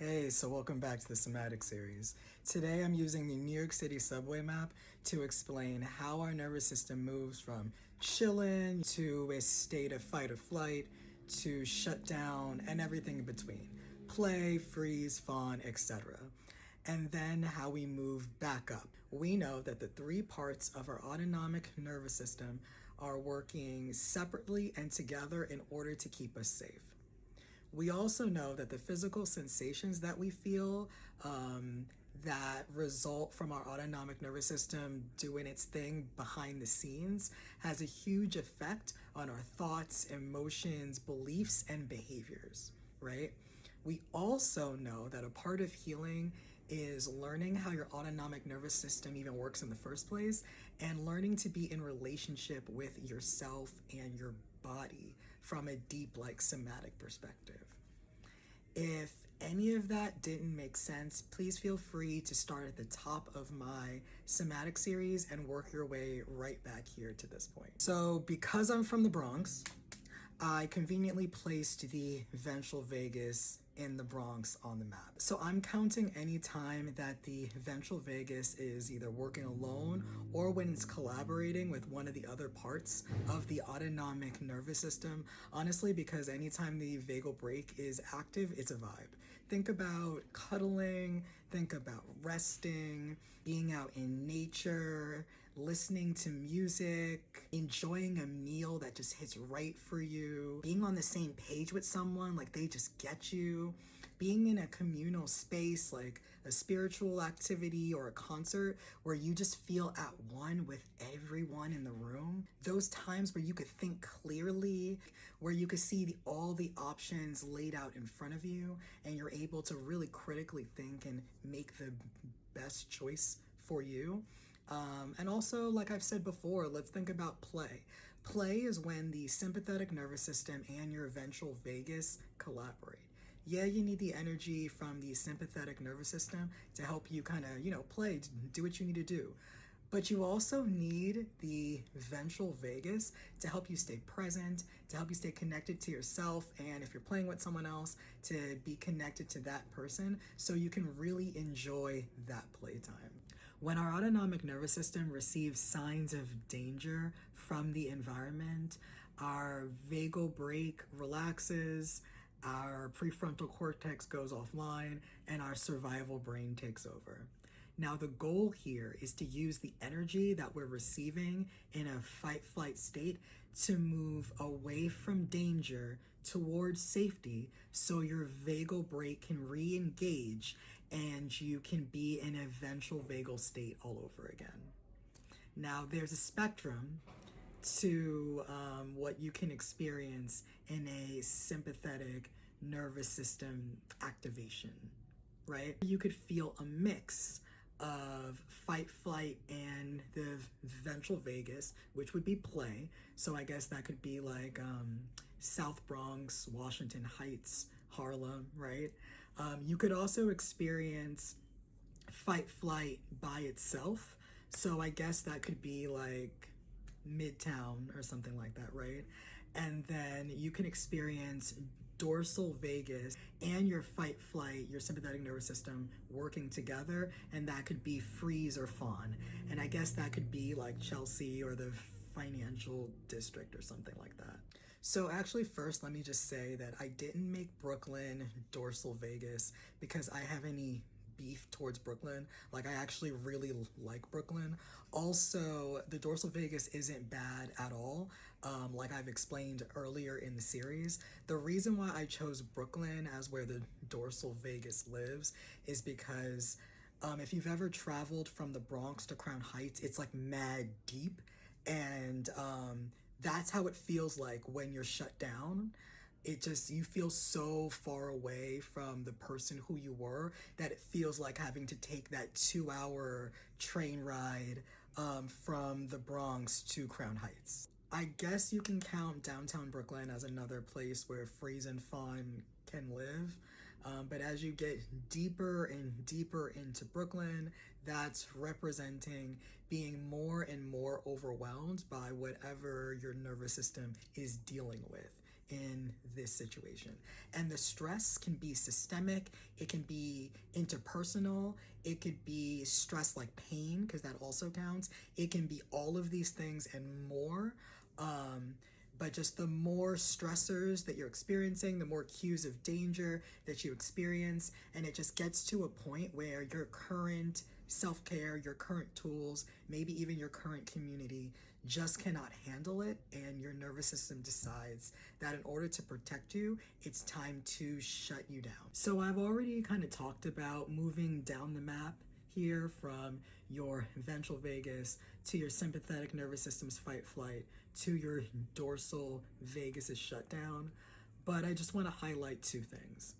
Hey, so welcome back to the Somatic series. Today I'm using the New York City subway map to explain how our nervous system moves from chillin' to a state of fight or flight to shut down and everything in between. Play, freeze, fawn, etc. And then how we move back up. We know that the three parts of our autonomic nervous system are working separately and together in order to keep us safe. We also know that the physical sensations that we feel that result from our autonomic nervous system doing its thing behind the scenes has a huge effect on our thoughts, emotions, beliefs, and behaviors, right? We also know that a part of healing is learning how your autonomic nervous system even works in the first place and learning to be in relationship with yourself and your body from a deep, like, somatic perspective. If any of that didn't make sense, please feel free to start at the top of my somatic series and work your way right back here to this point. So because I'm from the Bronx, I conveniently placed the ventral vagus in the Bronx on the map. So I'm counting any time that the ventral vagus is either working alone or when it's collaborating with one of the other parts of the autonomic nervous system. Honestly, because anytime the vagal brake is active, it's a vibe. Think about cuddling, think about resting, being out in nature, listening to music, enjoying a meal that just hits right for you, being on the same page with someone, like they just get you, being in a communal space like a spiritual activity or a concert where you just feel at one with everyone in the room. Those times where you could think clearly, where you could see all the options laid out in front of you and you're able to really critically think and make the best choice for you. And also, like I've said before, let's think about play. Play is when the sympathetic nervous system and your ventral vagus collaborate. Yeah, you need the energy from the sympathetic nervous system to help you kind of, play, do what you need to do. But you also need the ventral vagus to help you stay present, to help you stay connected to yourself, and if you're playing with someone else, to be connected to that person so you can really enjoy that playtime. When our autonomic nervous system receives signs of danger from the environment, our vagal brake relaxes, our prefrontal cortex goes offline, and our survival brain takes over. Now, the goal here is to use the energy that we're receiving in a fight-flight state to move away from danger towards safety so your vagal brake can re-engage and you can be in a ventral vagal state all over again. Now, there's a spectrum to what you can experience in a sympathetic nervous system activation, right? You could feel a mix of fight, flight, and the ventral vagus, which would be play. So I guess that could be like South Bronx, Washington Heights, Harlem, right? You could also experience fight, flight by itself. So I guess that could be like Midtown or something like that, right? And then you can experience dorsal vagus and your fight flight, your sympathetic nervous system working together, and that could be freeze or fawn. And I guess that could be like Chelsea or the financial district or something like that. So actually, first, let me just say that I didn't make Brooklyn dorsal vagus because I have any beef towards Brooklyn. Like, I actually really like Brooklyn. Also, the dorsal vagus isn't bad at all. Like I've explained earlier in the series, the reason why I chose Brooklyn as where the dorsal vagus lives is because if you've ever traveled from the Bronx to Crown Heights, it's like mad deep, and that's how it feels like when you're shut down. You feel so far away from the person who you were that it feels like having to take that 2-hour train ride from the Bronx to Crown Heights. I guess you can count downtown Brooklyn as another place where freeze and fawn can live. But as you get deeper and deeper into Brooklyn, that's representing being more and more overwhelmed by whatever your nervous system is dealing with. in this situation. And the stress can be systemic, it can be interpersonal, it could be stress like pain, because that also counts. It can be all of these things and more. But just the more stressors that you're experiencing, the more cues of danger that you experience, and it just gets to a point where your current self-care, your current tools, maybe even your current community just cannot handle it, and your nervous system decides that in order to protect you, it's time to shut you down. So I've already kind of talked about moving down the map here from your ventral vagus to your sympathetic nervous system's fight flight to your dorsal vagus's shutdown, but I just want to highlight two things.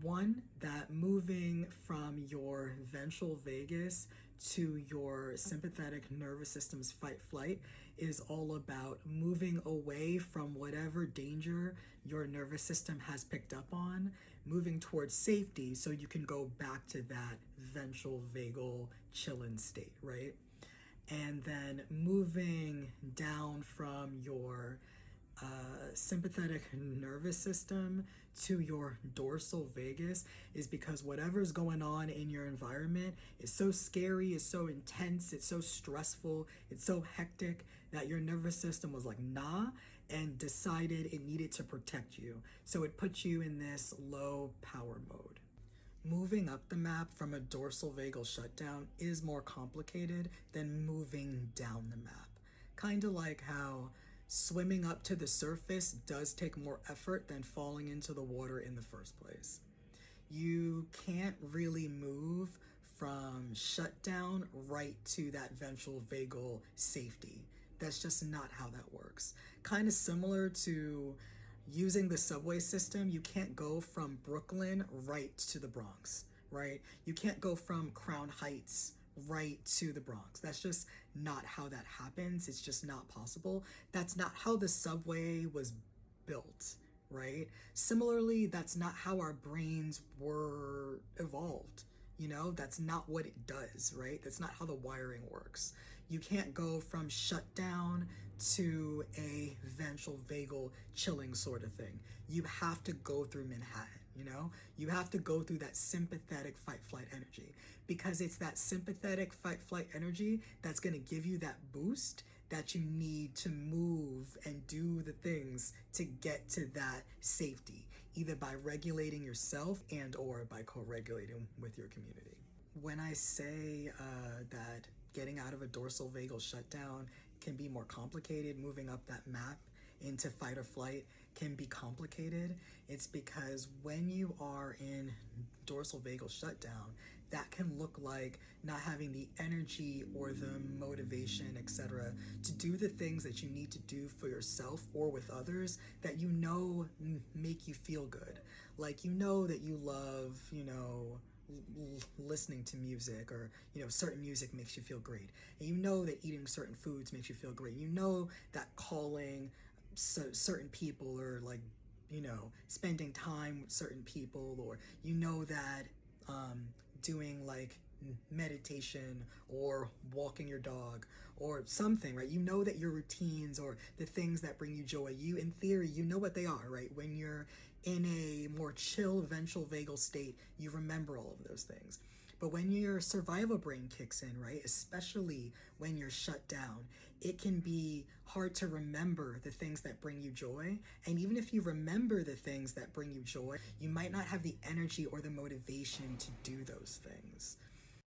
One, that moving from your ventral vagus to your sympathetic nervous system's fight flight is all about moving away from whatever danger your nervous system has picked up on, moving towards safety so you can go back to that ventral vagal chillin state, right? And then moving down from your sympathetic nervous system to your dorsal vagus is because whatever's going on in your environment is so scary, is so intense, it's so stressful, it's so hectic that your nervous system was like, nah, and decided it needed to protect you. So it put you in this low power mode. Moving up the map from a dorsal vagal shutdown is more complicated than moving down the map. Kind of like how swimming up to the surface does take more effort than falling into the water in the first place. You can't really move from shutdown right to that ventral vagal safety. That's just not how that works. Kind of similar to using the subway system, you can't go from Brooklyn right to the Bronx, right? You can't go from Crown Heights right to the Bronx. That's just not how that happens. It's just not possible. That's not how the subway was built, right? Similarly, that's not how our brains were evolved. You know, that's not what it does, right? That's not how the wiring works. You can't go from shutdown to a ventral vagal chilling sort of thing. You have to go through Manhattan, you know? You have to go through that sympathetic fight-flight energy, because it's that sympathetic fight-flight energy that's gonna give you that boost that you need to move and do the things to get to that safety, either by regulating yourself and or by co-regulating with your community. When I say that getting out of a dorsal vagal shutdown can be more complicated, moving up that map into fight or flight can be complicated, it's because when you are in dorsal vagal shutdown, that can look like not having the energy or the motivation, etc., to do the things that you need to do for yourself or with others that you know make you feel good. Like, you know that you love, you know, listening to music, or you know, certain music makes you feel great, and you know that eating certain foods makes you feel great. You know that calling certain people, or like, you know, spending time with certain people, or you know that doing like meditation or walking your dog or something, right? You know that your routines or the things that bring you joy, you in theory, you know what they are, right? When you're in a more chill ventral vagal state, you remember all of those things. But when your survival brain kicks in, right, especially when you're shut down, it can be hard to remember the things that bring you joy. And even if you remember the things that bring you joy, you might not have the energy or the motivation to do those things.